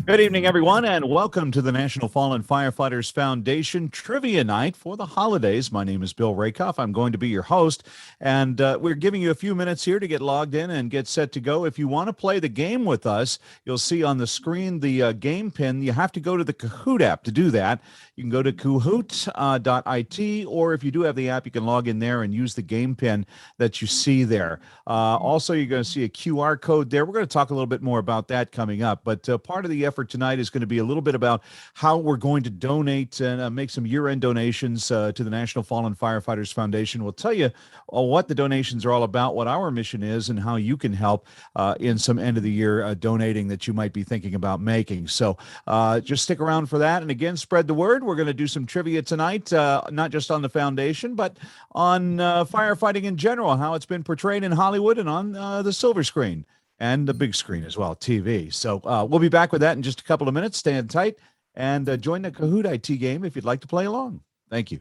Good evening, everyone, and welcome to the National Fallen Firefighters Foundation Trivia Night for the holidays. My name is Bill Rakoff. I'm going to be your host, and we're giving you a few minutes here to get logged in and get set to go. If you want to play the game with us, you'll see on the screen the game pin. You have to go to the Kahoot app to do that. You can go to kahoot.it, or if you do have the app, you can log in there and use the game pin that you see there. Also, you're going to see a QR code there. We're going to talk a little bit more about that coming up, but part of the effort tonight is going to be a little bit about how we're going to donate and make some year-end donations to the National Fallen Firefighters Foundation. We'll tell you what the donations are all about, what our mission is, and how you can help in some end-of-the-year donating that you might be thinking about making. So just stick around for that. And again, spread the word. We're going to do some trivia tonight, not just on the foundation, but on firefighting in general, how it's been portrayed in Hollywood and on the silver screen and the big screen as well, TV. So we'll be back with that in just a couple of minutes. Stand tight and join the Kahoot IT game if you'd like to play along. Thank you.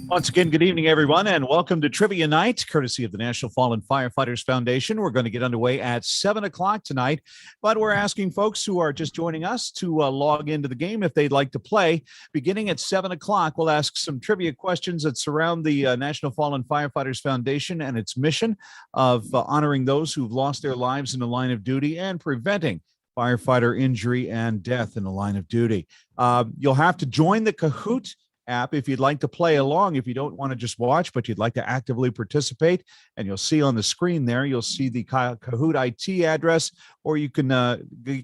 Once again, good evening, everyone, and welcome to Trivia Night, courtesy of the National Fallen Firefighters Foundation. We're going to get underway at 7 o'clock tonight, but we're asking folks who are just joining us to log into the game if they'd like to play. Beginning at 7 o'clock, we'll ask some trivia questions that surround the National Fallen Firefighters Foundation and its mission of honoring those who've lost their lives in the line of duty and preventing firefighter injury and death in the line of duty. You'll have to join the Kahoot app if you'd like to play along. If you don't want to just watch, but you'd like to actively participate, and you'll see on the screen there, you'll see the Kahoot IT address, or you can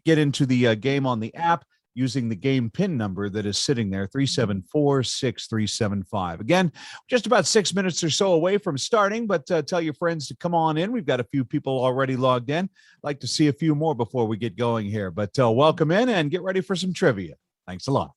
get into the game on the app using the game pin number that is sitting there, 374-6375. Again, just about 6 minutes or so away from starting, but tell your friends to come on in. We've got a few people already logged in. Like to see a few more before we get going here, but welcome in and get ready for some trivia. Thanks a lot.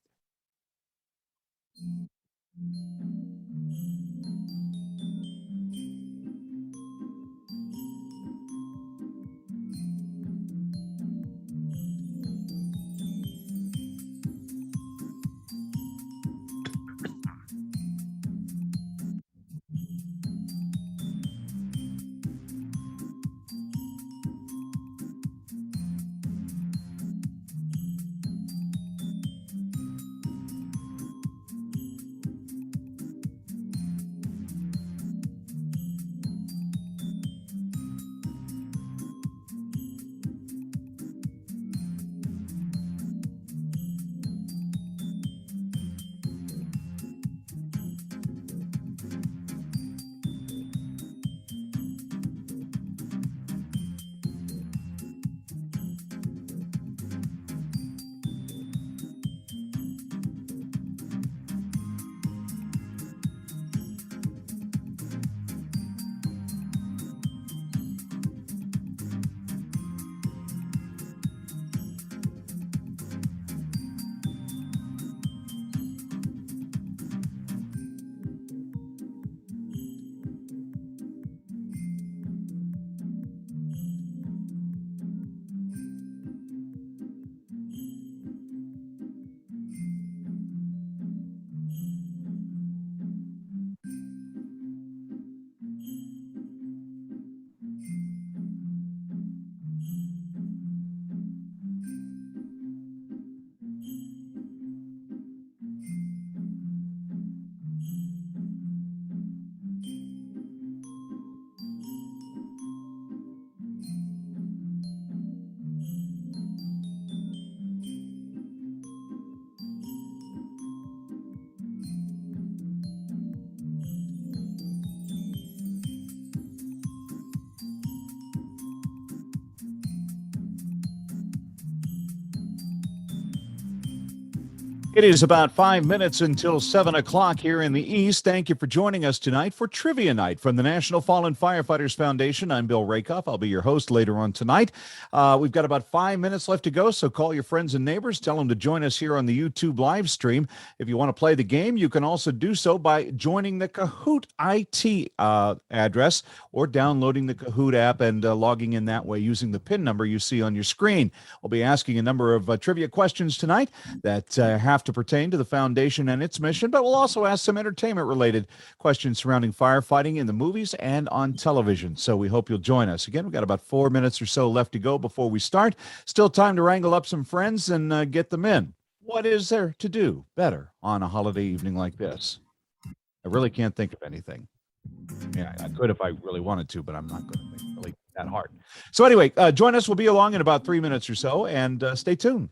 It is about 5 minutes until 7 o'clock here in the East. Thank you for joining us tonight for Trivia Night from the National Fallen Firefighters Foundation. I'm Bill Rakoff. I'll be your host later on tonight. We've got about 5 minutes left to go, so call your friends and neighbors. Tell them to join us here on the YouTube live stream. If you want to play the game, you can also do so by joining the Kahoot IT address or downloading the Kahoot app and logging in that way using the PIN number you see on your screen. We'll be asking a number of trivia questions tonight that have to pertain to the foundation and its mission, but we'll also ask some entertainment-related questions surrounding firefighting in the movies and on television. So we hope you'll join us. Again, we've got about 4 minutes or so left to go before we start. Still time to wrangle up some friends and get them in. What is there to do better on a holiday evening like this? I really can't think of anything. Yeah, I could if I really wanted to, but I'm not going to think really that hard. So anyway, join us. We'll be along in about 3 minutes or so, and stay tuned.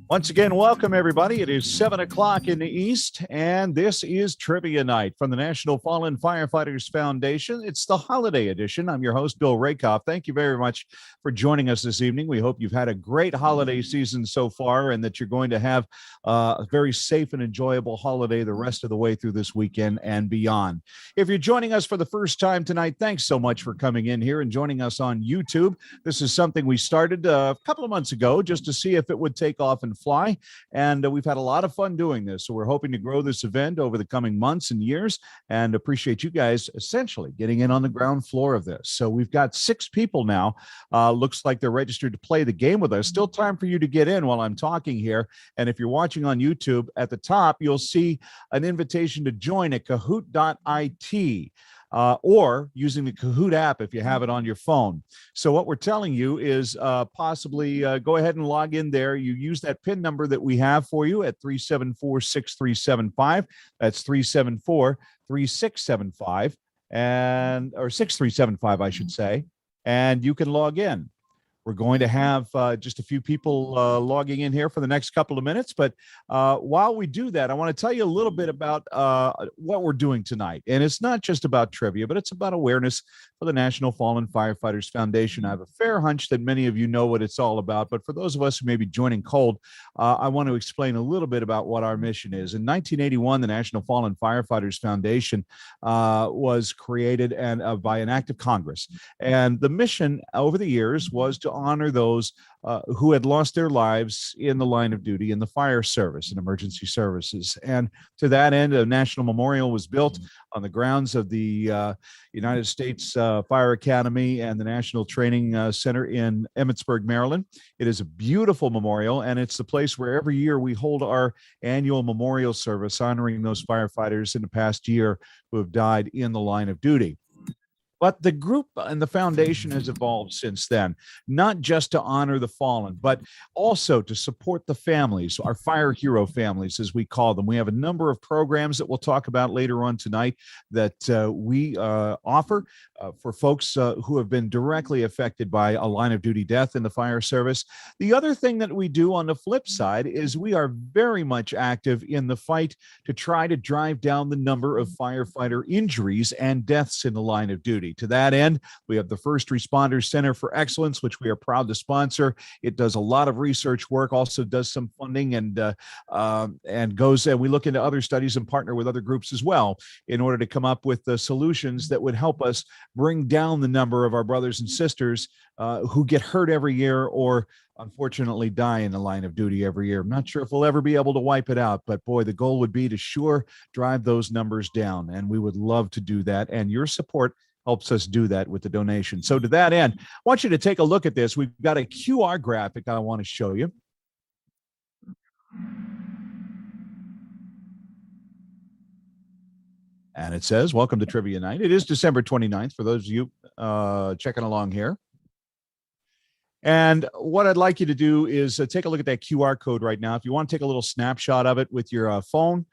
Once again, welcome everybody. It is 7 o'clock in the East, and this is Trivia Night from the National Fallen Firefighters Foundation. It's the holiday edition. I'm your host, Bill Rakoff. Thank you very much for joining us this evening. We hope you've had a great holiday season so far and that you're going to have a very safe and enjoyable holiday the rest of the way through this weekend and beyond. If you're joining us for the first time tonight, thanks so much for coming in here and joining us on YouTube. This is something we started a couple of months ago just to see if it would take off and fly. And we've had a lot of fun doing this. So we're hoping to grow this event over the coming months and years and appreciate you guys essentially getting in on the ground floor of this. So we've got 6 people now. Looks like they're registered to play the game with us. Still time for you to get in while I'm talking here. And if you're watching on YouTube, at the top, you'll see an invitation to join at kahoot.it. Or using the Kahoot app if you have it on your phone. So what we're telling you is possibly go ahead and log in there. You use that PIN number that we have for you at 374-6375. That's 374-3675 or 6375, I should say. And you can log in. We're going to have just a few people logging in here for the next couple of minutes. But while we do that, I want to tell you a little bit about what we're doing tonight. And it's not just about trivia, but it's about awareness for the National Fallen Firefighters Foundation. I have a fair hunch that many of you know what it's all about. But for those of us who may be joining cold, I want to explain a little bit about what our mission is. In 1981, the National Fallen Firefighters Foundation was created by an act of Congress. And the mission over the years was to honor those who had lost their lives in the line of duty in the fire service and emergency services. And to that end, a national memorial was built on the grounds of the United States Fire Academy and the National Training Center in Emmitsburg, Maryland. It is a beautiful memorial, and it's the place where every year we hold our annual memorial service honoring those firefighters in the past year who have died in the line of duty. But the group and the foundation has evolved since then, not just to honor the fallen, but also to support the families, our fire hero families, as we call them. We have a number of programs that we'll talk about later on tonight that we offer for folks who have been directly affected by a line of duty death in the fire service. The other thing that we do on the flip side is we are very much active in the fight to try to drive down the number of firefighter injuries and deaths in the line of duty. To that end, we have the First Responders Center for Excellence, which we are proud to sponsor. It does a lot of research work, also does some funding, and we look into other studies and partner with other groups as well in order to come up with the solutions that would help us bring down the number of our brothers and sisters who get hurt every year or unfortunately die in the line of duty every year. I'm not sure if we'll ever be able to wipe it out, but boy, the goal would be to sure drive those numbers down, and we would love to do that. And your support helps us do that with the donation. So to that end, I want you to take a look at this. We've got a QR graphic I want to show you. And it says, welcome to Trivia Night. It is December 29th for those of you checking along here. And what I'd like you to do is take a look at that QR code right now. If you want to take a little snapshot of it with your phone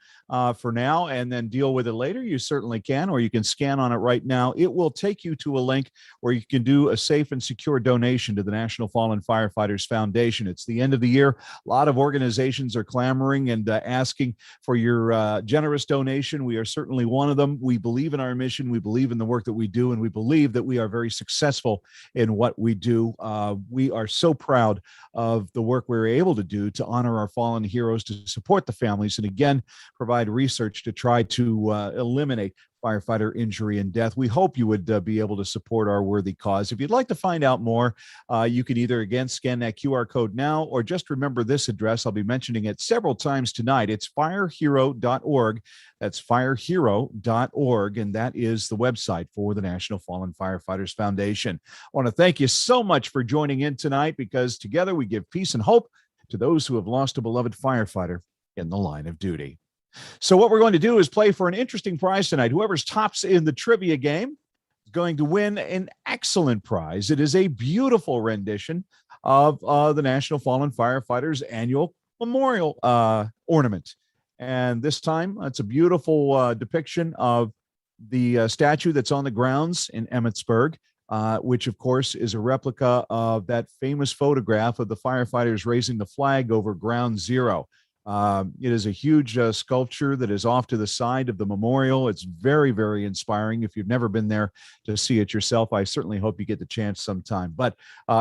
for now and then deal with it later, you certainly can, or you can scan on it right now. It will take you to a link where you can do a safe and secure donation to the National Fallen Firefighters Foundation. It's the end of the year. A lot of organizations are clamoring and asking for your generous donation. We are certainly one of them. We believe in our mission. We believe in the work that we do, and we believe that we are very successful in what we do. We are so proud of the work we're able to do to honor our fallen heroes, to support the families, and again, provide research to try to eliminate firefighter injury and death. We hope you would be able to support our worthy cause. If you'd like to find out more, you can either, again, scan that QR code now, or just remember this address. I'll be mentioning it several times tonight. It's firehero.org. That's firehero.org, and that is the website for the National Fallen Firefighters Foundation. I want to thank you so much for joining in tonight, because together we give peace and hope to those who have lost a beloved firefighter in the line of duty. So what we're going to do is play for an interesting prize tonight. Whoever's tops in the trivia game is going to win an excellent prize. It is a beautiful rendition of the National Fallen Firefighters annual memorial ornament. And this time, it's a beautiful depiction of the statue that's on the grounds in Emmitsburg. which, of course, is a replica of that famous photograph of the firefighters raising the flag over Ground Zero. It is a huge sculpture that is off to the side of the memorial. It's very, very inspiring. If you've never been there to see it yourself, I certainly hope you get the chance sometime. But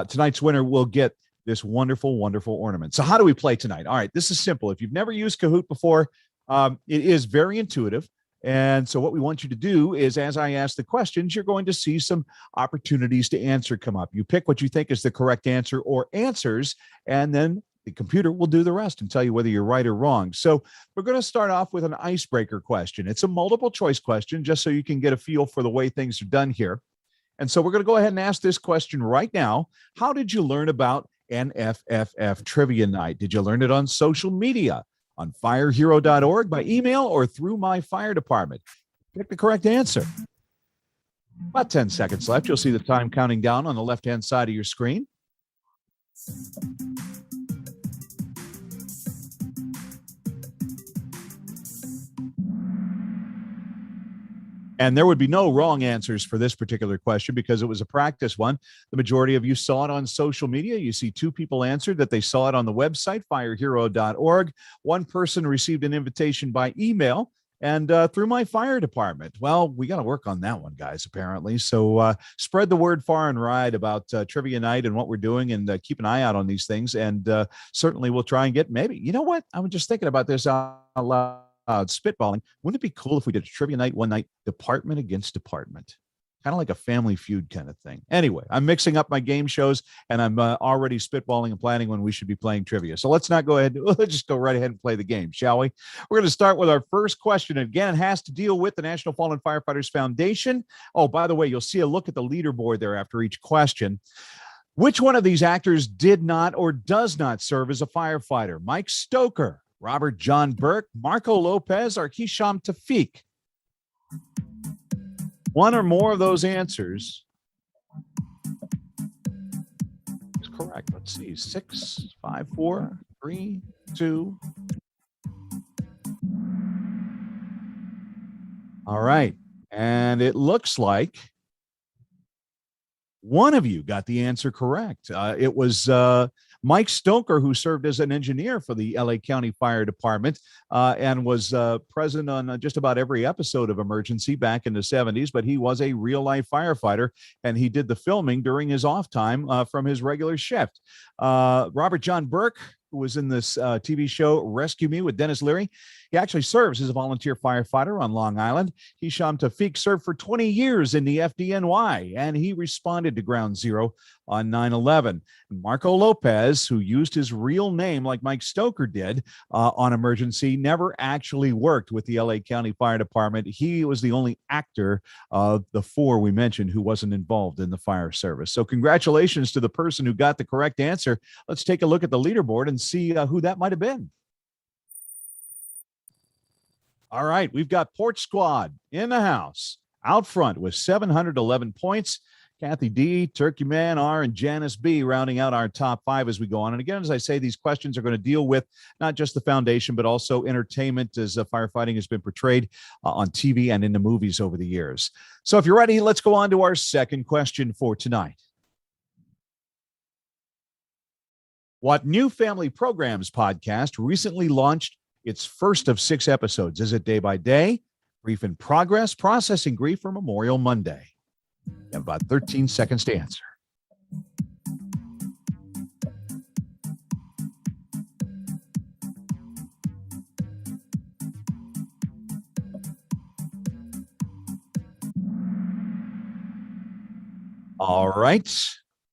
tonight's winner will get this wonderful, wonderful ornament. So how do we play tonight? All right, this is simple. If you've never used Kahoot before, it is very intuitive. And so what we want you to do is, as I ask the questions, you're going to see some opportunities to answer come up. You pick what you think is the correct answer or answers, and then the computer will do the rest and tell you whether you're right or wrong. So we're going to start off with an icebreaker question. It's a multiple choice question, just so you can get a feel for the way things are done here. And so we're going to go ahead and ask this question right now. How did you learn about NFFF Trivia Night? Did you learn it on social media, on firehero.org, by email, or through my fire department? Pick the correct answer. About 10 seconds left. You'll see the time counting down on the left-hand side of your screen. And there would be no wrong answers for this particular question because it was a practice one. The majority of you saw it on social media. You see two people answered that they saw it on the website, firehero.org. One person received an invitation by email and through my fire department. Well, we got to work on that one, guys, apparently. So spread the word far and wide about Trivia Night and what we're doing, and keep an eye out on these things. And certainly we'll try and get maybe, you know what? I was just thinking about this out loud. Spitballing. Wouldn't it be cool if we did a trivia night one night, department against department? Kind of like a Family Feud kind of thing. Anyway, I'm mixing up my game shows, and I'm already spitballing and planning when we should be playing trivia. So let's not go ahead. Let's just go right ahead and play the game, shall we? We're going to start with our first question. Again, it has to deal with the National Fallen Firefighters Foundation. Oh, by the way, you'll see a look at the leaderboard there after each question. Which one of these actors did not or does not serve as a firefighter? Mike Stoker, Robert John Burke, Marco Lopez, or Hisham Tawfiq? One or more of those answers is correct. Let's see. 6, 5, 4, 3, 2. All right. And it looks like one of you got the answer correct. It was Mike Stoker, who served as an engineer for the LA County Fire Department and was present on just about every episode of Emergency back in the 70s, but he was a real-life firefighter, and he did the filming during his off time from his regular shift. Robert John Burke, who was in this TV show Rescue Me with Dennis Leary, he actually serves as a volunteer firefighter on Long Island. Hisham Tawfiq served for 20 years in the FDNY, and he responded to Ground Zero on 9/11. Marco Lopez, who used his real name like Mike Stoker did on Emergency, never actually worked with the LA County Fire Department. He was the only actor of the four we mentioned who wasn't involved in the fire service. So congratulations to the person who got the correct answer. Let's take a look at the leaderboard and see who that might have been. All right, we've got Porch Squad in the house, out front with 711 points. Kathy D, Turkey Man R, and Janice B rounding out our top 5 as we go on. And again, as I say, these questions are going to deal with not just the foundation, but also entertainment as firefighting has been portrayed on TV and in the movies over the years. So if you're ready, let's go on to our second question for tonight. What new family programs podcast recently launched its first of 6 episodes? Is it Day by Day, Grief in Progress, Processing Grief, or Memorial Monday? You have about 13 seconds to answer. All right.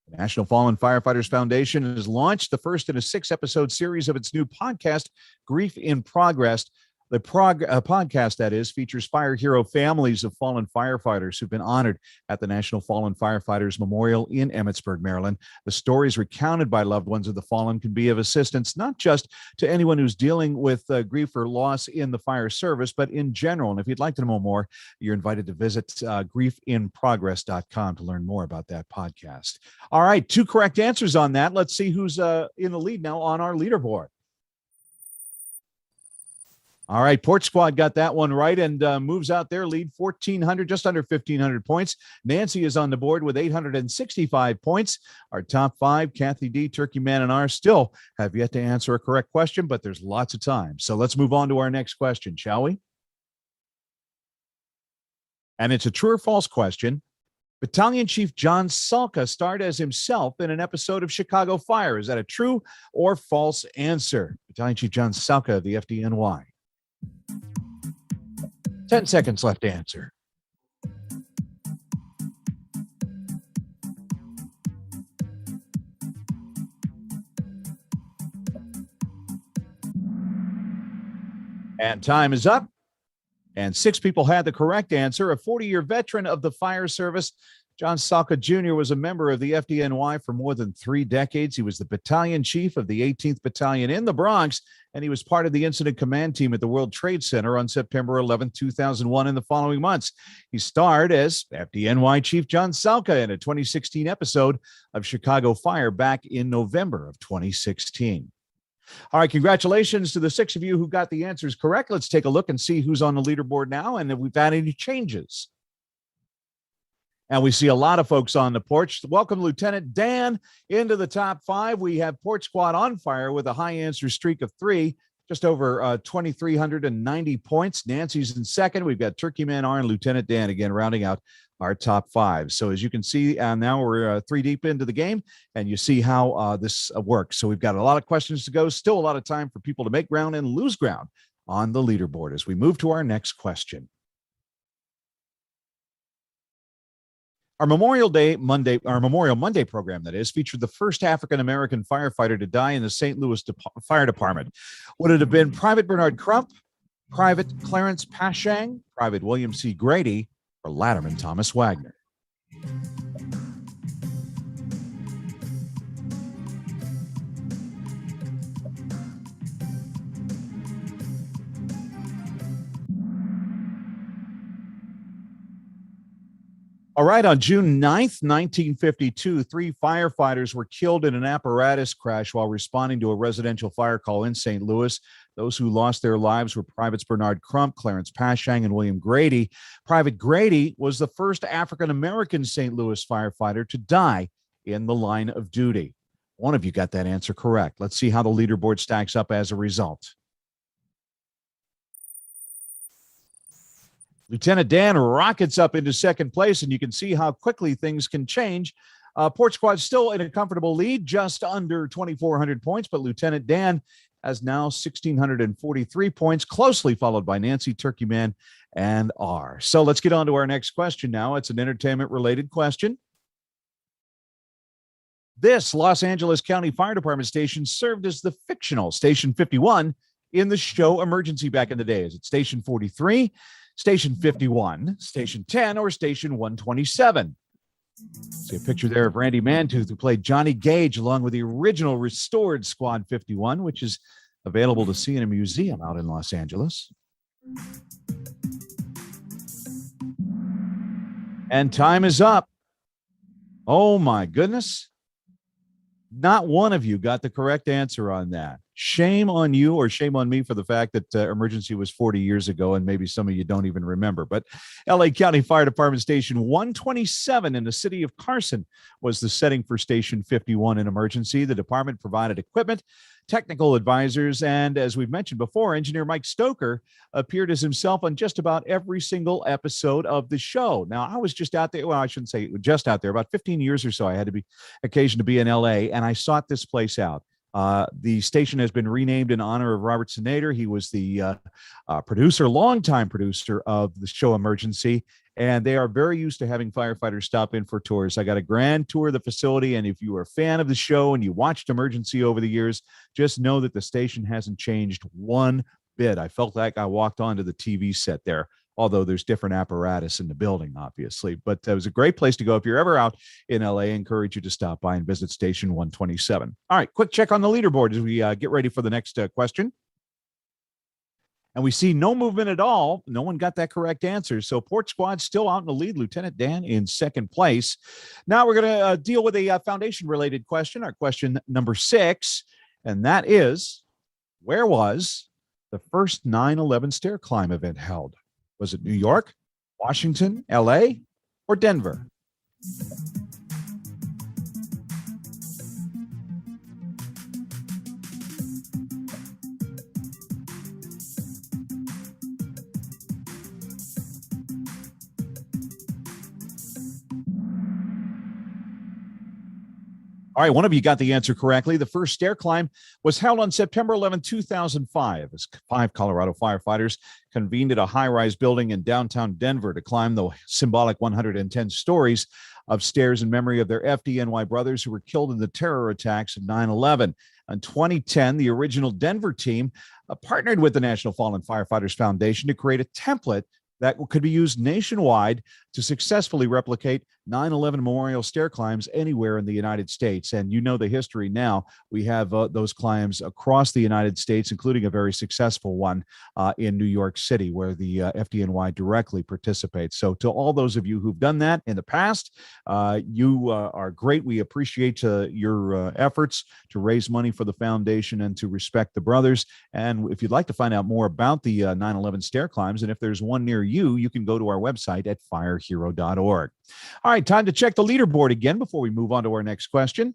The National Fallen Firefighters Foundation has launched the first in a 6-episode series of its new podcast, Grief in Progress. The podcast, that is, features fire hero families of fallen firefighters who've been honored at the National Fallen Firefighters Memorial in Emmitsburg, Maryland. The stories recounted by loved ones of the fallen can be of assistance not just to anyone who's dealing with grief or loss in the fire service, but in general. And if you'd like to know more, you're invited to visit griefinprogress.com to learn more about that podcast. All right, 2 correct answers on that. Let's see who's in the lead now on our leaderboard. All right, Port Squad got that one right and moves out their lead 1,400, just under 1,500 points. Nancy is on the board with 865 points. Our top five, Kathy D, Turkey Man, and R, still have yet to answer a correct question, but there's lots of time. So let's move on to our next question, shall we? And it's a true or false question. Battalion Chief John Salka starred as himself in an episode of Chicago Fire. Is that a true or false answer? Battalion Chief John Salka of the FDNY. 10 seconds left to answer. And time is up. And 6 people had the correct answer. A 40-year veteran of the fire service, John Salka Jr. was a member of the FDNY for more than 3 decades. He was the battalion chief of the 18th Battalion in the Bronx, and he was part of the incident command team at the World Trade Center on September 11, 2001 in the following months. He starred as FDNY Chief John Salka in a 2016 episode of Chicago Fire back in November of 2016. All right, congratulations to the 6 of you who got the answers correct. Let's take a look and see who's on the leaderboard now and if we've had any changes. And we see a lot of folks on the porch. Welcome, Lieutenant Dan, into the top 5. We have Port Squad on fire with a high answer streak of 3, just over 2,390 points. Nancy's in second. We've got Turkey Man R and Lieutenant Dan again rounding out our top 5. So as you can see, now we're 3 deep into the game, and you see how this works. So we've got a lot of questions to go. Still a lot of time for people to make ground and lose ground on the leaderboard as we move to our next question. Our Memorial Monday program, that is, featured the first African-American firefighter to die in the St. Louis Fire Department. Would it have been Private Bernard Crump, Private Clarence Pashang, Private William C. Grady, or Latterman Thomas Wagner? All right, on June 9th, 1952, 3 firefighters were killed in an apparatus crash while responding to a residential fire call in St. Louis. Those who lost their lives were Privates Bernard Crump, Clarence Pashang, and William Grady. Private Grady was the first African-American St. Louis firefighter to die in the line of duty. One of you got that answer correct. Let's see how the leaderboard stacks up as a result. Lieutenant Dan rockets up into second place, and you can see how quickly things can change. Port Squad still in a comfortable lead, just under 2,400 points, but Lieutenant Dan has now 1,643 points, closely followed by Nancy, Turkey Man, and R. So let's get on to our next question now. It's an entertainment-related question. This Los Angeles County Fire Department station served as the fictional Station 51 in the show Emergency back in the day. Is it Station 43? Station 51, Station 10, or Station 127. See a picture there of Randy Mantooth, who played Johnny Gage, along with the original restored Squad 51, which is available to see in a museum out in Los Angeles. And time is up. Oh, my goodness. Not one of you got the correct answer on that. Shame on you, or shame on me for the fact that Emergency was 40 years ago, and maybe some of you don't even remember. But LA County Fire Department Station 127 in the city of Carson was the setting for Station 51 in Emergency. The department provided equipment, technical advisors, and as we've mentioned before, engineer Mike Stoker appeared as himself on just about every single episode of the show. Now, I was just out there, well, I shouldn't say just out there, about 15 years or so, I had to be occasion to be in LA, and I sought this place out. The station has been renamed in honor of Robert Senator. He was the longtime producer of the show Emergency, and they are very used to having firefighters stop in for tours. I got a grand tour of the facility, and if you are a fan of the show and you watched Emergency over the years, just know that the station hasn't changed one bit. I felt like I walked onto the TV set there, although there's different apparatus in the building, obviously. But it was a great place to go. If you're ever out in LA, I encourage you to stop by and visit Station 127. All right, quick check on the leaderboard as we get ready for the next question. And we see no movement at all. No one got that correct answer. So Port Squad still out in the lead. Lieutenant Dan in second place. Now we're going to deal with a foundation-related question, our question number 6. And that is, where was the first 9/11 stair climb event held? Was it New York, Washington, LA, or Denver? All right, one of you got the answer correctly. The first stair climb was held on September 11, 2005, as 5 Colorado firefighters convened at a high-rise building in downtown Denver to climb the symbolic 110 stories of stairs in memory of their FDNY brothers who were killed in the terror attacks of 9/11. In 2010, the original Denver team partnered with the National Fallen Firefighters Foundation to create a template that could be used nationwide to successfully replicate 9/11 memorial stair climbs anywhere in the United States. And you know the history now. We have those climbs across the United States, including a very successful one in New York City, where the FDNY directly participates. So to all those of you who've done that in the past, you are great. We appreciate your efforts to raise money for the foundation and to respect the brothers. And if you'd like to find out more about the 9/11 stair climbs, and if there's one near you, you can go to our website at firehero.org. All right, time to check the leaderboard again before we move on to our next question.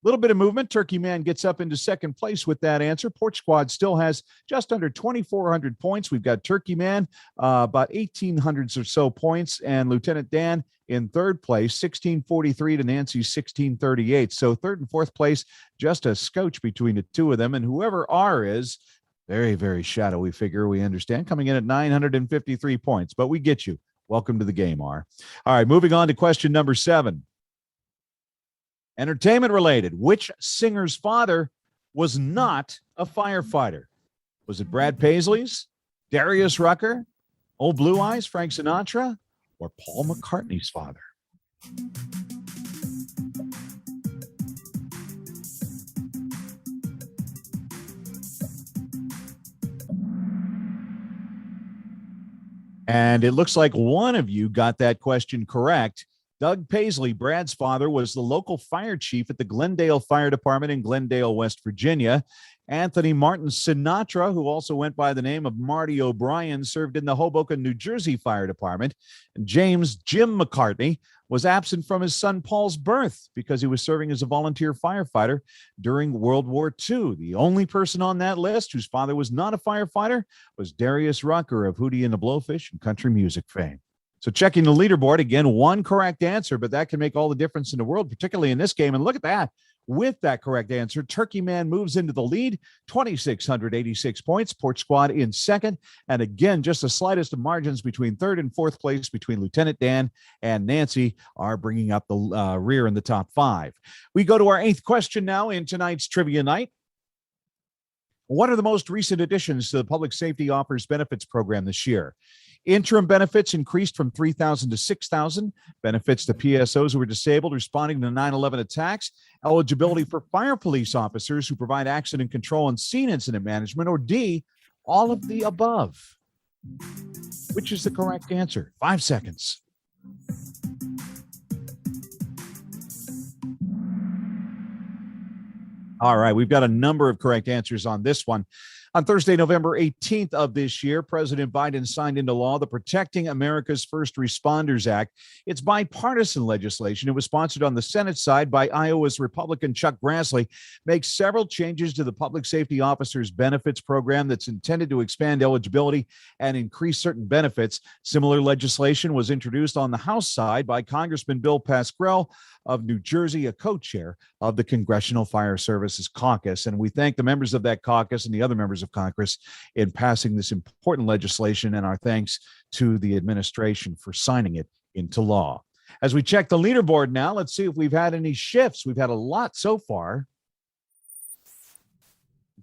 Little bit of movement. Turkey Man gets up into second place with that answer. Porch Squad still has just under 2,400 points. We've got Turkey Man, about 1,800 or so points, and Lieutenant Dan in third place, 1,643 to Nancy's 1,638. So third and fourth place, just a scotch between the two of them. And whoever R is, very, very shadowy figure, we understand, coming in at 953 points. But we get you. Welcome to the game, R. All right, moving on to question number 7. Entertainment related. Which singer's father was not a firefighter? Was it Brad Paisley's, Darius Rucker, Old Blue Eyes, Frank Sinatra, or Paul McCartney's father? And it looks like one of you got that question correct. Doug Paisley, Brad's father, was the local fire chief at the Glendale Fire Department in Glendale, West Virginia. Anthony Martin Sinatra, who also went by the name of Marty O'Brien, served in the Hoboken, New Jersey Fire Department. And James Jim McCartney was absent from his son Paul's birth because he was serving as a volunteer firefighter during World War II. The only person on that list whose father was not a firefighter was Darius Rucker of Hootie and the Blowfish and country music fame. So checking the leaderboard, again, one correct answer, but that can make all the difference in the world, particularly in this game. And look at that. With that correct answer, Turkey Man moves into the lead, 2,686 points. Porch Squad in second. And again, just the slightest of margins between third and fourth place between Lieutenant Dan and Nancy are bringing up the rear in the top 5. We go to our 8th question now in tonight's Trivia Night. What are the most recent additions to the Public Safety Offers Benefits Program this year? Interim benefits increased from $3,000 to $6,000. Benefits to PSOs who were disabled responding to 9/11 attacks. Eligibility for fire police officers who provide accident control and scene incident management. Or D, all of the above. Which is the correct answer? 5 seconds. All right, we've got a number of correct answers on this one. On Thursday, November 18th of this year, President Biden signed into law the Protecting America's First Responders Act. It's bipartisan legislation. It was sponsored on the Senate side by Iowa's Republican Chuck Grassley, makes several changes to the Public Safety Officers Benefits Program that's intended to expand eligibility and increase certain benefits. Similar legislation was introduced on the House side by Congressman Bill Pascrell of New Jersey, a co-chair of the Congressional Fire Services Caucus. And we thank the members of that caucus and the other members of Congress in passing this important legislation, and our thanks to the administration for signing it into law. As we check the leaderboard now, let's see if we've had any shifts. We've had a lot so far.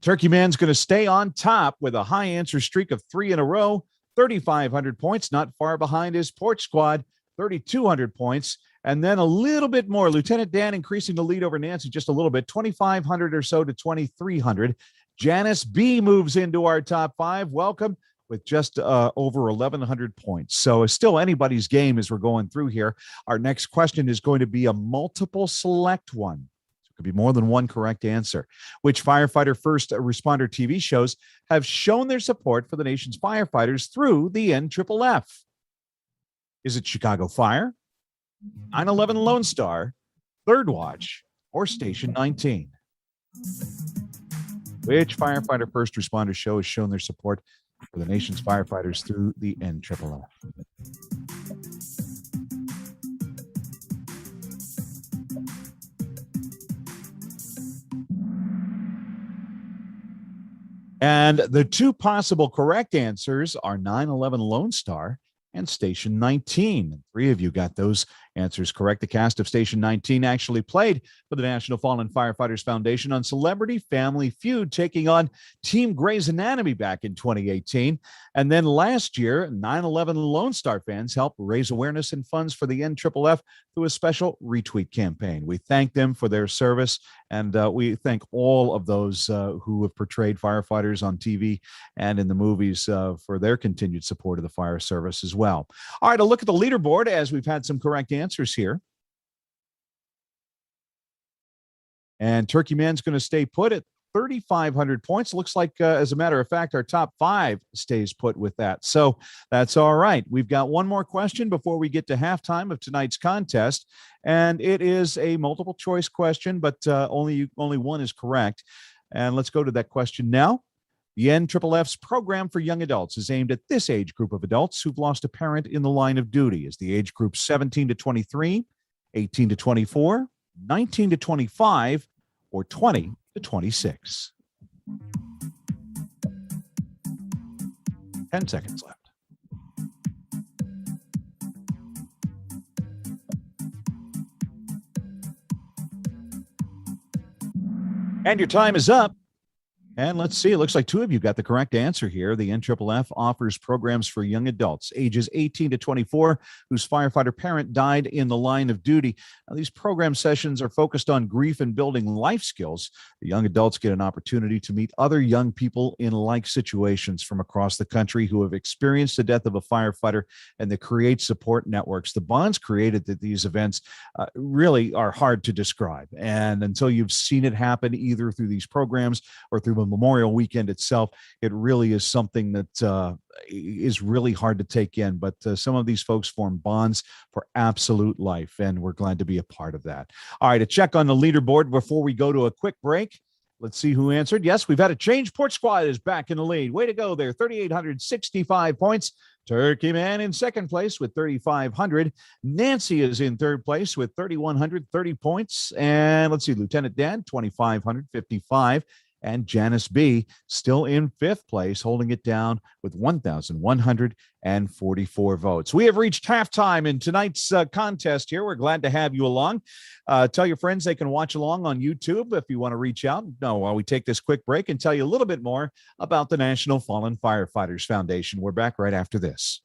Turkey Man's going to stay on top with a high answer streak of 3 in a row, 3,500 points, not far behind his Porch Squad, 3,200 points. And then a little bit more. Lieutenant Dan increasing the lead over Nancy just a little bit, 2,500 or so to 2,300. Janice B moves into our top 5. Welcome, with just over 1,100 points. So it's still anybody's game as we're going through here. Our next question is going to be a multiple select one. So Could be more than one correct answer. Which firefighter first responder TV shows have shown their support for the nation's firefighters through the NFFF? Is it Chicago Fire, 9/11 Lone Star, Third Watch, or Station 19? Which firefighter first responder show has shown their support for the nation's firefighters through the NFFF? And the two possible correct answers are 9/11 Lone Star and Station 19. Three of you got those answers correct. The cast of Station 19 actually played for the National Fallen Firefighters Foundation on Celebrity Family Feud, taking on Team Grey's Anatomy back in 2018. And then last year, 9/11 Lone Star fans helped raise awareness and funds for the NFFF through a special retweet campaign. We thank them for their service, and we thank all of those who have portrayed firefighters on TV and in the movies for their continued support of the fire service as well. All right, a look at the leaderboard as we've had some correct answers here. And Turkey Man's going to stay put at 3,500 points. Looks like, as a matter of fact, our top five stays put with that. So that's all right. We've got one more question before we get to halftime of tonight's contest. And it is a multiple choice question, but only one is correct. And let's go to that question now. The NFFF's program for young adults is aimed at this age group of adults who've lost a parent in the line of duty. Is the age group 17 to 23, 18 to 24, 19 to 25, or 20 to 26? 10 seconds left. And your time is up. And let's see, it looks like two of you got the correct answer here. The NFFF offers programs for young adults ages 18 to 24 whose firefighter parent died in the line of duty. Now, these program sessions are focused on grief and building life skills. The young adults get an opportunity to meet other young people in like situations from across the country who have experienced the death of a firefighter, and they create support networks. The bonds created at these events really are hard to describe. And until you've seen it happen either through these programs or through Memorial Weekend itself, it really is something that is really hard to take in. But some of these folks form bonds for absolute life, and we're glad to be a part of that. All right, a check on the leaderboard before we go to a quick break. Let's see who answered. Yes, we've had a change. Port Squad is back in the lead. Way to go there, 3,865 points. Turkey Man in second place with 3,500. Nancy is in third place with 3,130 points. And let's see, Lieutenant Dan, 2,555. And Janice B. still in fifth place, holding it down with 1,144 votes. We have reached halftime in tonight's contest here. We're glad to have you along. Tell your friends they can watch along on YouTube if you want to reach out. While we take this quick break and tell you a little bit more about the National Fallen Firefighters Foundation. We're back right after this.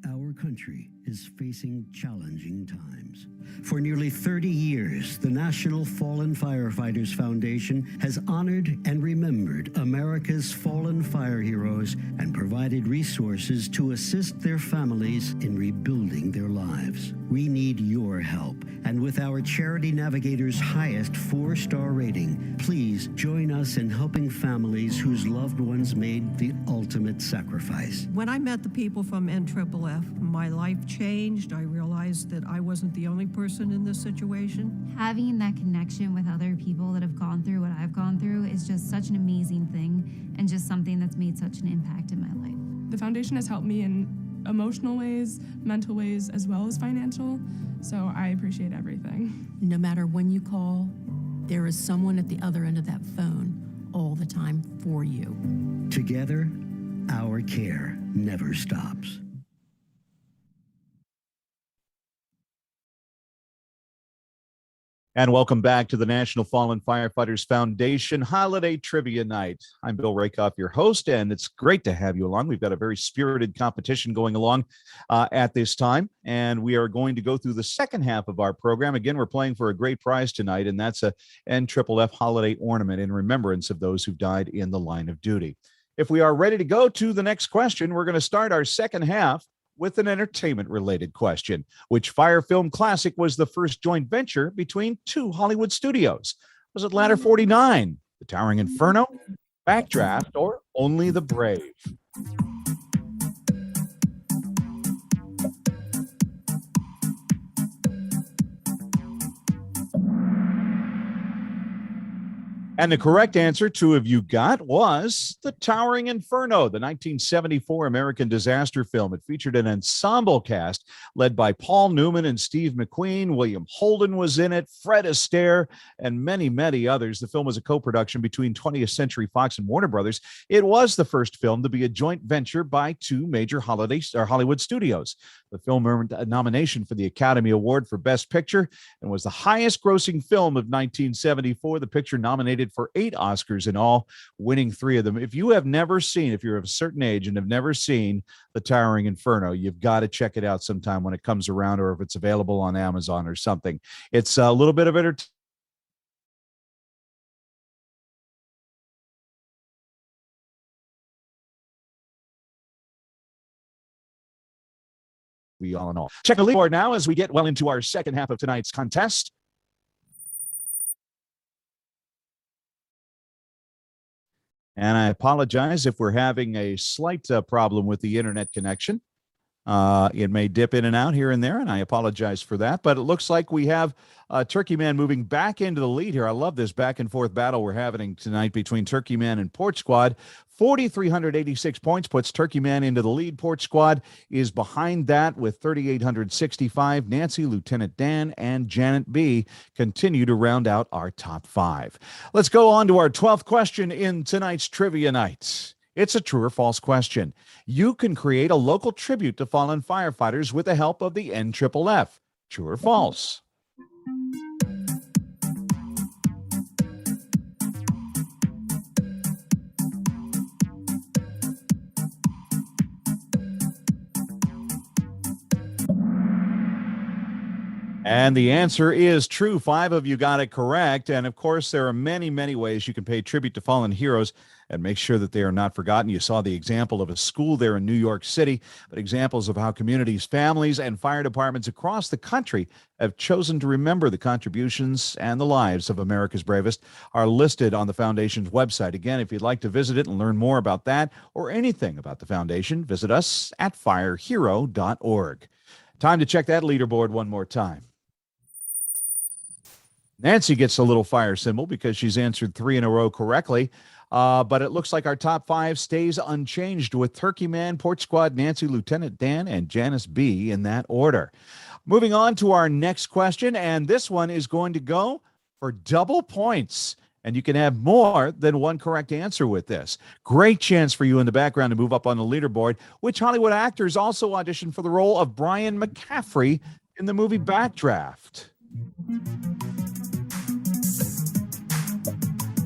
Our country is facing challenging times. For nearly 30 years, the National Fallen Firefighters Foundation has honored and remembered America's fallen fire heroes and provided resources to assist their families in rebuilding their lives. We need your help, and with our Charity Navigator's highest 4-star rating, please join us in helping families whose loved ones made the ultimate sacrifice. When I met the people from NFFF, my life changed. I realized that I wasn't the only person in this situation. Having that connection with other people that have gone through what I've gone through is just such an amazing thing, and just something that's made such an impact in my life. The foundation has helped me in emotional ways, mental ways, as well as financial, so I appreciate everything. No matter when you call, there is someone at the other end of that phone all the time for you. Together, our care never stops. And welcome back to the National Fallen Firefighters Foundation Holiday Trivia Night. I'm Bill Rakoff, your host, and it's great to have you along. We've got a very spirited competition going along at this time, and we are going to go through the second half of our program. Again, we're playing for a great prize tonight, and that's a NFFF holiday ornament in remembrance of those who died in the line of duty. If we are ready to go to the next question, we're going to start our second half with an entertainment-related question. Which fire film classic was the first joint venture between two Hollywood studios? Was it Ladder 49, The Towering Inferno, Backdraft, or Only the Brave? And the correct answer, two of you got, was The Towering Inferno, the 1974 American disaster film. It featured an ensemble cast led by Paul Newman and Steve McQueen. William Holden was in it, Fred Astaire, and many, many others. The film was a co-production between 20th Century Fox and Warner Brothers. It was the first film to be a joint venture by two major Hollywood studios. The film earned a nomination for the Academy Award for Best Picture and was the highest grossing film of 1974. The picture nominated for 8 Oscars in all, winning 3 of them. If you're of a certain age and have never seen The Towering Inferno, you've got to check it out sometime when it comes around, or if it's available on Amazon or something. It's a little bit of entertainment. We all in all. Check the leaderboard now as we get well into our second half of tonight's contest. And I apologize if we're having a slight problem with the internet connection. It may dip in and out here and there, and I apologize for that. But it looks like we have Turkey Man moving back into the lead here. I love this back and forth battle we're having tonight between Turkey Man and Port Squad. 4,386 points puts Turkey Man into the lead. Port Squad is behind that with 3,865. Nancy, Lieutenant Dan, and Janet B continue to round out our top 5. Let's go on to our 12th question in tonight's Trivia Night. It's a true or false question. You can create a local tribute to fallen firefighters with the help of the NFFF. True or false? And the answer is true. 5 of you got it correct. And of course, there are many, many ways you can pay tribute to fallen heroes and make sure that they are not forgotten. You saw the example of a school there in New York City, but examples of how communities, families, and fire departments across the country have chosen to remember the contributions and the lives of America's bravest are listed on the Foundation's website. Again, if you'd like to visit it and learn more about that or anything about the Foundation, visit us at firehero.org. Time to check that leaderboard one more time. Nancy gets a little fire symbol because she's answered 3 in a row correctly. But it looks like our top 5 stays unchanged with Turkey Man, Port Squad, Nancy, Lieutenant Dan, and Janice B in that order. Moving on to our next question, and this one is going to go for double points. And you can have more than one correct answer with this. Great chance for you in the background to move up on the leaderboard. Which Hollywood actors also auditioned for the role of Brian Mccaffrey in the movie Backdraft?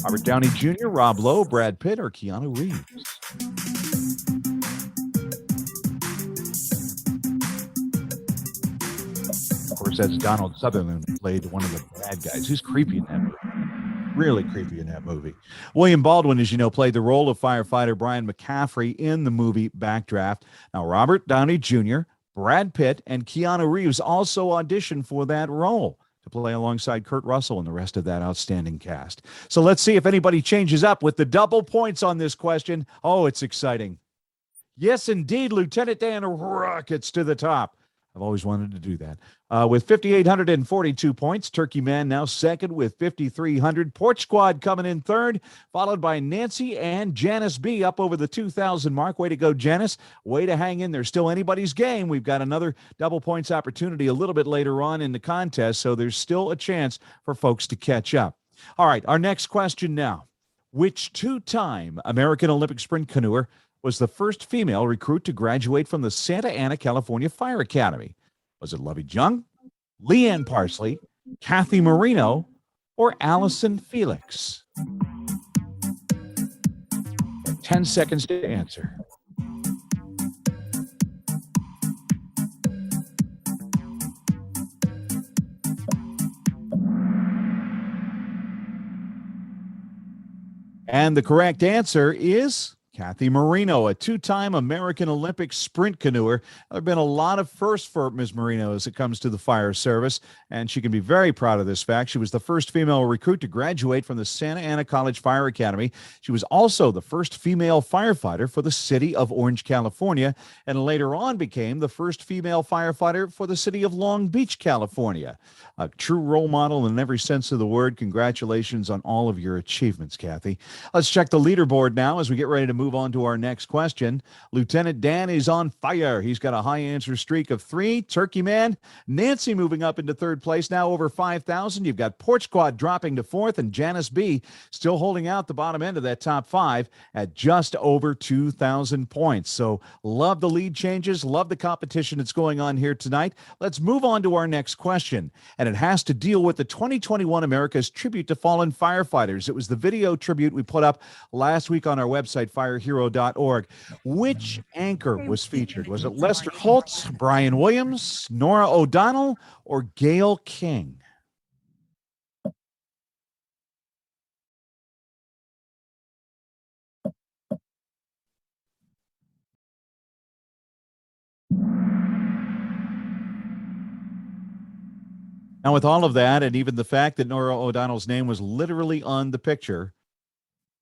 Robert Downey Jr., Rob Lowe, Brad Pitt, or Keanu Reeves? Of course, that's Donald Sutherland, who played one of the bad guys. He's creepy in that movie. Really creepy in that movie. William Baldwin, as you know, played the role of firefighter Brian Mccaffrey in the movie Backdraft. Now, Robert Downey Jr., Brad Pitt, and Keanu Reeves also auditioned for that role to play alongside Kurt Russell and the rest of that outstanding cast. So let's see if anybody changes up with the double points on this question. Oh, it's exciting. Yes, indeed, Lieutenant Dan rockets to the top. I've always wanted to do that. With 5,842 points, Turkey Man now second with 5,300. Port Squad coming in third, followed by Nancy and Janice B up over the 2,000 mark. Way to go, Janice. Way to hang in there. Still anybody's game. We've got another double points opportunity a little bit later on in the contest, so there's still a chance for folks to catch up. All right, our next question now. Which 2-time American Olympic sprint canoer was the first female recruit to graduate from the Santa Ana, California Fire Academy? Was it Lovey Jung, Leanne Parsley, Kathy Moreno, or Allison Felix? 10 seconds to answer. And the correct answer is Kathy Moreno, a two-time American Olympic sprint canoer. There have been a lot of firsts for Ms. Moreno as it comes to the fire service, and she can be very proud of this fact. She was the first female recruit to graduate from the Santa Ana College Fire Academy. She was also the first female firefighter for the city of Orange, California, and later on became the first female firefighter for the city of Long Beach, California. A true role model in every sense of the word. Congratulations on all of your achievements, Kathy. Let's check the leaderboard now as we get ready to move on to our next question. Lieutenant Dan is on fire. He's got a high answer streak of 3. Turkey Man, Nancy moving up into third place, now over 5,000. You've got Porch Squad dropping to 4th, and Janice B still holding out the bottom end of that top 5 at just over 2,000 points. So love the lead changes, love the competition that's going on here tonight. Let's move on to our next question, and it has to deal with the 2021 America's Tribute to Fallen Firefighters. It was the video tribute we put up last week on our website, firehero.org. Which anchor was featured? Was it Lester Holtz, Brian Williams, Nora O'Donnell, or Gail King? Now, with all of that, and even the fact that Nora O'Donnell's name was literally on the picture,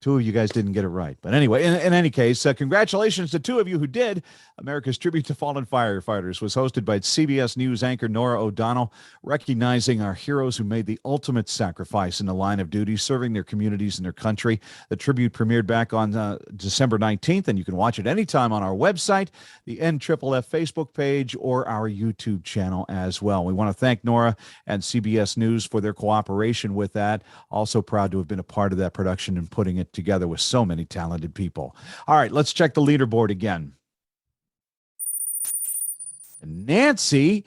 2 of you guys didn't get it right. But anyway, in any case, congratulations to 2 of you who did. America's Tribute to Fallen Firefighters was hosted by CBS News anchor Nora O'Donnell, recognizing our heroes who made the ultimate sacrifice in the line of duty, serving their communities and their country. The tribute premiered back on December 19th, and you can watch it anytime on our website, the NFFF Facebook page, or our YouTube channel as well. We want to thank Nora and CBS News for their cooperation with that. Also proud to have been a part of that production and putting it together with so many talented people. All right, let's check the leaderboard again. Nancy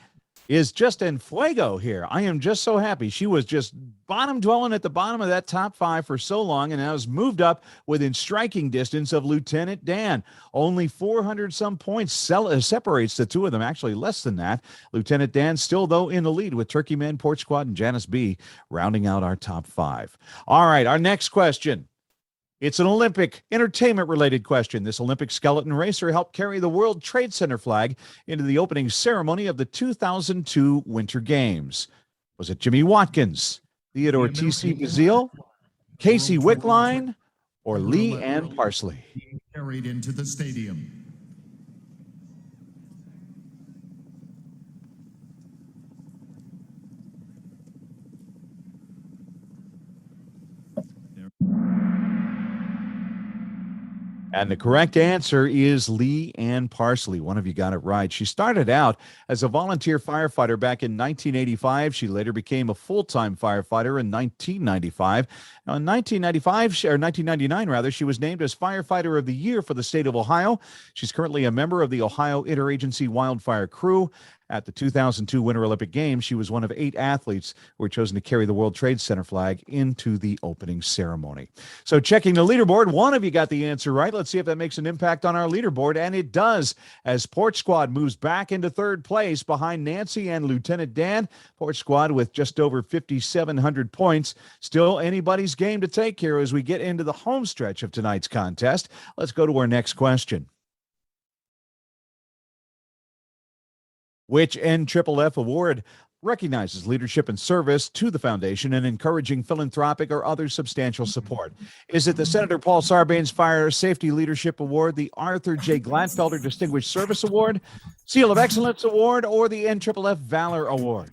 is just en fuego here. I am just so happy. She was just bottom dwelling at the bottom of that top 5 for so long, and now has moved up within striking distance of Lieutenant Dan. Only 400 some points separates the 2 of them, actually less than that. Lieutenant Dan still, though, in the lead with Turkey Man, Porch Squad, and Janice B rounding out our top 5. All right, our next question. It's an Olympic entertainment-related question. This Olympic skeleton racer helped carry the World Trade Center flag into the opening ceremony of the 2002 Winter Games. Was it Jimmy Watkins, Theodore T.C. Bazile, Casey Wickline, or Lee Ann Parsley? Carried into the stadium. And the correct answer is Lee Ann Parsley. One of you got it right. She started out as a volunteer firefighter back in 1985. She later became a full-time firefighter in 1995. Now, in 1999 rather, she was named as Firefighter of the Year for the state of Ohio. She's currently a member of the Ohio Interagency Wildfire Crew. At the 2002 Winter Olympic Games, she was one of 8 athletes who were chosen to carry the World Trade Center flag into the opening ceremony. So checking the leaderboard, one of you got the answer right. Let's see if that makes an impact on our leaderboard, and it does, as Porch Squad moves back into third place behind Nancy and Lieutenant Dan. Porch Squad with just over 5,700 points. Still anybody's game to take here as we get into the home stretch of tonight's contest. Let's go to our next question. Which NFFF award recognizes leadership and service to the foundation and encouraging philanthropic or other substantial support? Is it the Senator Paul Sarbanes Fire Safety Leadership Award, the Arthur J. Gladfelder Distinguished Service Award, Seal of Excellence Award, or the NFFF Valor Award?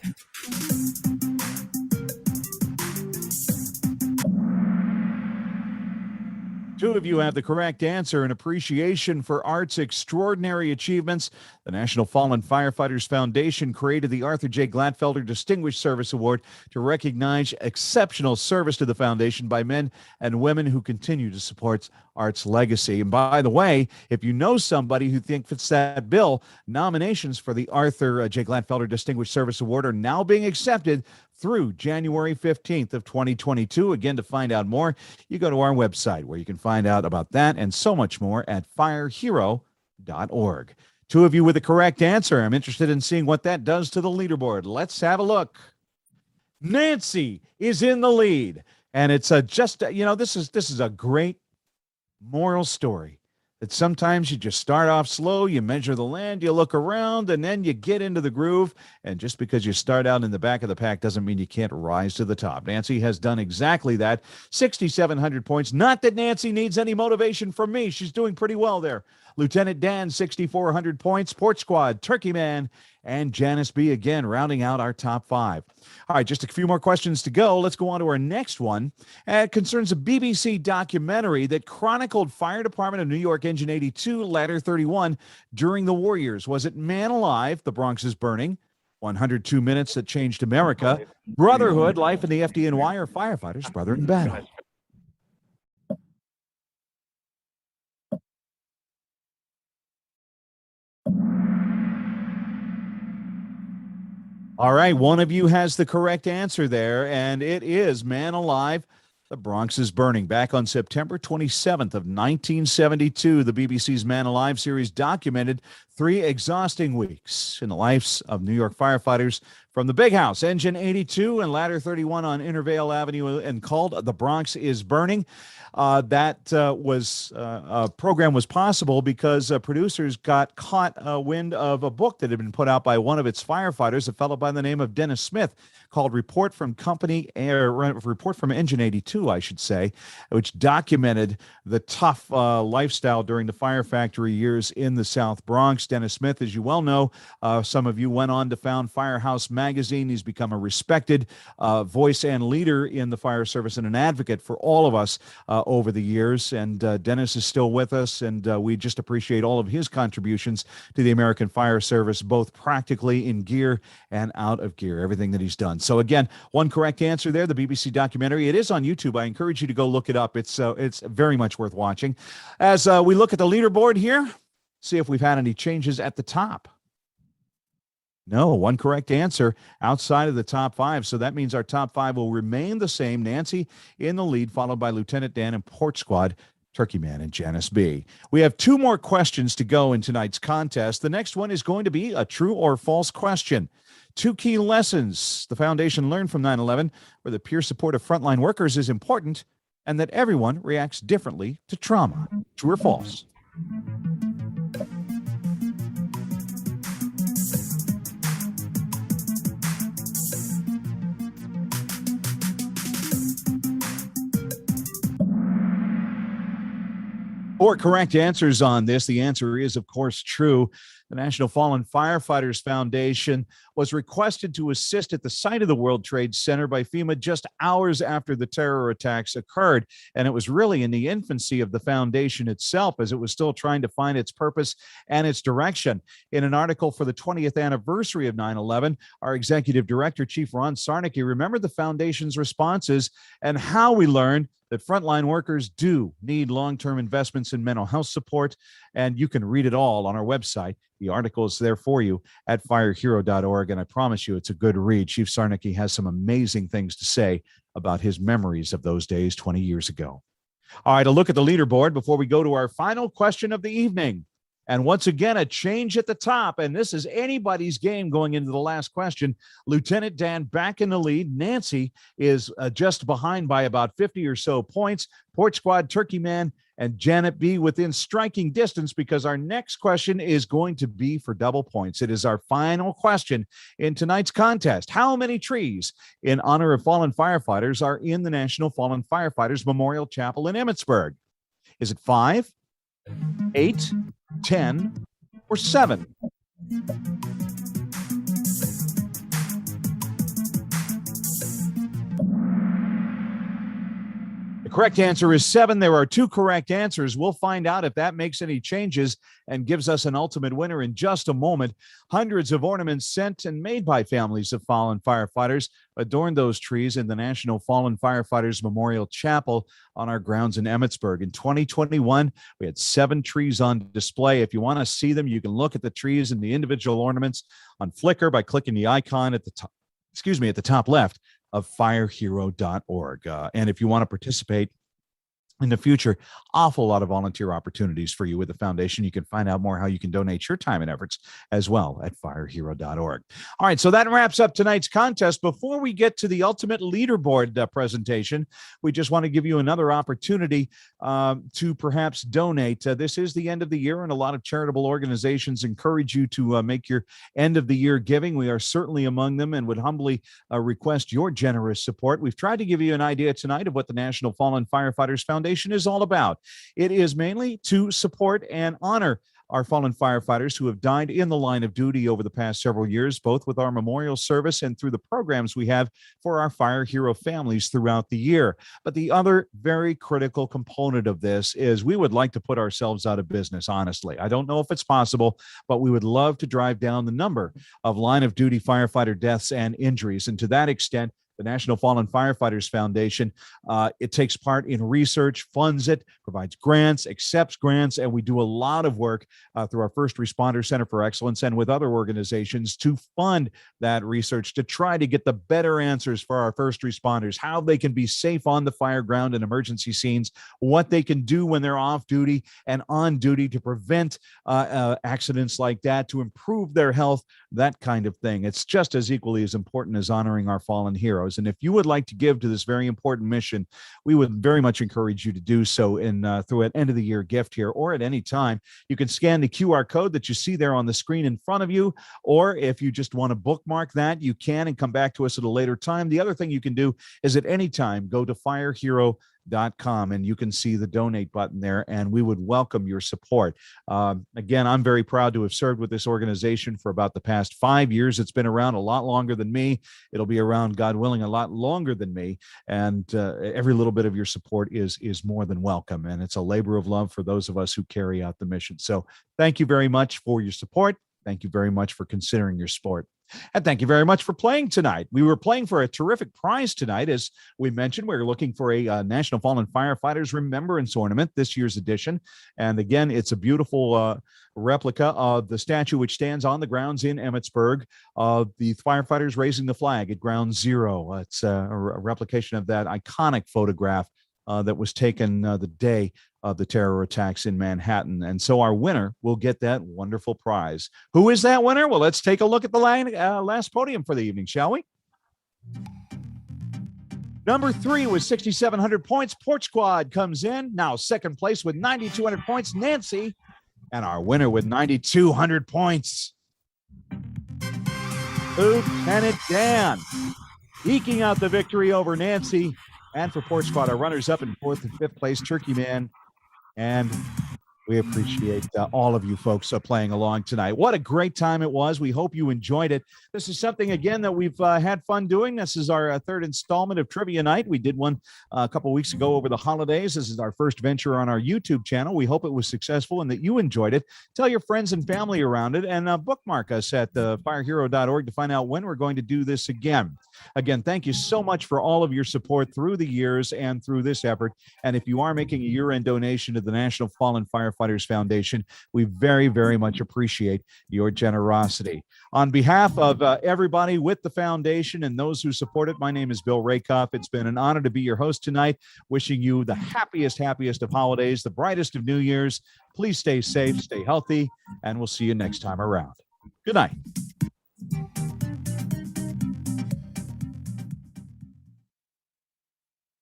Two of you have the correct answer. In appreciation for art's extraordinary achievements, the National Fallen Firefighters Foundation created the Arthur J. Gladfelder Distinguished Service Award to recognize exceptional service to the foundation by men and women who continue to support art's legacy. And by the way, if you know somebody who thinks fits that bill, nominations for the Arthur J. Gladfelder Distinguished Service Award are now being accepted through January 15th of 2022. Again, to find out more, you go to our website where you can find out about that and so much more at firehero.org. Two of you with the correct answer. I'm interested in seeing what that does to the leaderboard. Let's have a look. Nancy is in the lead, and it's this is a great moral story that sometimes you just start off slow, you measure the land, you look around, and then you get into the groove. And just because you start out in the back of the pack doesn't mean you can't rise to the top. Nancy has done exactly that. 6,700 points. Not that Nancy needs any motivation from me. She's doing pretty well there. Lieutenant Dan, 6,400 points. Port Squad, Turkey Man, and Janice B. again, rounding out our top 5. All right, just a few more questions to go. Let's go on to our next one. It concerns a BBC documentary that chronicled Fire Department of New York Engine 82, Ladder 31 during the war years. Was it Man Alive, The Bronx is Burning, 102 Minutes That Changed America, Brotherhood, Life in the FDNY, or Firefighters, Brother in Battle? All right, one of you has the correct answer there, and it is Man Alive, The Bronx is Burning. Back on September 27th of 1972, the BBC's Man Alive series documented 3 exhausting weeks in the lives of New York firefighters from the Big House, Engine 82 and Ladder 31 on Intervale Avenue, and called The Bronx is Burning. That program was possible because producers got caught wind of a book that had been put out by one of its firefighters, a fellow by the name of Dennis Smith, called Report from Engine 82, I should say, which documented the tough lifestyle during the fire factory years in the South Bronx. Dennis Smith, as you well know, some of you went on to found Firehouse Magazine. He's become a respected voice and leader in the fire service and an advocate for all of us over the years. And Dennis is still with us, and we just appreciate all of his contributions to the American Fire Service, both practically in gear and out of gear, everything that he's done. So again, one correct answer there, the BBC documentary. It is on YouTube. I encourage you to go look it up. It's very much worth watching. As we look at the leaderboard here, see if we've had any changes at the top. No, one correct answer outside of the top 5. So that means our top 5 will remain the same. Nancy in the lead, followed by Lieutenant Dan and Port Squad, Turkey Man, and Janice B. We have 2 more questions to go in tonight's contest. The next one is going to be a true or false question. 2 key lessons the Foundation learned from 9/11, where the peer support of frontline workers is important and that everyone reacts differently to trauma. True or false? Four correct answers on this. The answer is, of course, true. The National Fallen Firefighters Foundation was requested to assist at the site of the World Trade Center by FEMA just hours after the terror attacks occurred. And it was really in the infancy of the foundation itself, as it was still trying to find its purpose and its direction. In an article for the 20th anniversary of 9/11, our executive director, Chief Ron Sarnicki, remembered the foundation's responses and how we learned that frontline workers do need long-term investments in mental health support, and you can read it all on our website. The article is there for you at firehero.org, and I promise you it's a good read. Chief Sarnicki has some amazing things to say about his memories of those days 20 years ago. All right, a look at the leaderboard before we go to our final question of the evening. And once again, a change at the top, and this is anybody's game going into the last question. Lieutenant Dan back in the lead. Nancy is just behind by about 50 or so points. Port Squad, Turkey Man, and Janet B within striking distance, because our next question is going to be for double points. It is our final question in tonight's contest. How many trees in honor of fallen firefighters are in the National Fallen Firefighters Memorial Chapel in Emmitsburg? Is it 5, 8, 10, or 7? The correct answer is 7. There are 2 correct answers. We'll find out if that makes any changes and gives us an ultimate winner in just a moment. Hundreds of ornaments sent and made by families of fallen firefighters adorn those trees in the National Fallen Firefighters Memorial Chapel on our grounds in Emmitsburg. In 2021, we had 7 trees on display. If you want to see them, you can look at the trees and the individual ornaments on Flickr by clicking the icon at the top, at the top left of firehero.org. And if you want to participate in the future, awful lot of volunteer opportunities for you with the foundation. You can find out more how you can donate your time and efforts as well at firehero.org. All right, so that wraps up tonight's contest. Before we get to the ultimate leaderboard presentation, we just want to give you another opportunity to perhaps donate. This is the end of the year, and a lot of charitable organizations encourage you to make your end of the year giving. We are certainly among them and would humbly request your generous support. We've tried to give you an idea tonight of what the National Fallen Firefighters Foundation is all about. It is mainly to support and honor our fallen firefighters who have died in the line of duty over the past several years, both with our memorial service and through the programs we have for our fire hero families throughout the year. But the other very critical component of this is we would like to put ourselves out of business, honestly. I don't know if it's possible, but we would love to drive down the number of line of duty firefighter deaths and injuries. And to that extent, the National Fallen Firefighters Foundation, it takes part in research, funds it, provides grants, accepts grants, and we do a lot of work through our First Responder Center for Excellence and with other organizations to fund that research to try to get the better answers for our first responders, how they can be safe on the fire ground and emergency scenes, what they can do when they're off duty and on duty to prevent accidents like that, to improve their health, that kind of thing. It's just as equally as important as honoring our fallen heroes. And if you would like to give to this very important mission, we would very much encourage you to do so through an end of the year gift here, or at any time. You can scan the QR code that you see there on the screen in front of you, or if you just want to bookmark that, you can and come back to us at a later time. The other thing you can do is at any time go to firehero.com and you can see the donate button there, and we would welcome your support. Again, I'm very proud to have served with this organization for about the past 5 years. It's been around a lot longer than me. It'll be around, God willing, a lot longer than me, and every little bit of your support is more than welcome, and it's a labor of love for those of us who carry out the mission. So thank you very much for your support. Thank you very much for considering your sport. And thank you very much for playing tonight. We were playing for a terrific prize tonight. As we mentioned, we're looking for a National Fallen Firefighters Remembrance Ornament, this year's edition. And again, it's a beautiful replica of the statue which stands on the grounds in Emmitsburg of the firefighters raising the flag at Ground Zero. It's a replication of that iconic photograph that was taken the day of the terror attacks in Manhattan. And so our winner will get that wonderful prize. Who is that winner? Well, let's take a look at the last podium for the evening, shall we? Number 3 with 6,700 points. Porch Squad comes in. Now second place with 9,200 points, Nancy. And our winner with 9,200 points, Lieutenant Dan, eking out the victory over Nancy. And for Porch Squad, our runners-up in 4th and 5th place, Turkey Man. And we appreciate all of you folks playing along tonight. What a great time it was. We hope you enjoyed it. This is something, again, that we've had fun doing. This is our third installment of Trivia Night. We did one a couple weeks ago over the holidays. This is our first venture on our YouTube channel. We hope it was successful and that you enjoyed it. Tell your friends and family around it, and bookmark us at firehero.org to find out when we're going to do this again. Again, thank you so much for all of your support through the years and through this effort. And if you are making a year-end donation to the National Fallen Firefighters Foundation, we very, very much appreciate your generosity. On behalf of everybody with the foundation and those who support it, my name is Bill Rakoff. It's been an honor to be your host tonight. Wishing you the happiest of holidays, the brightest of New Year's. Please stay safe, stay healthy, and we'll see you next time around. Good night.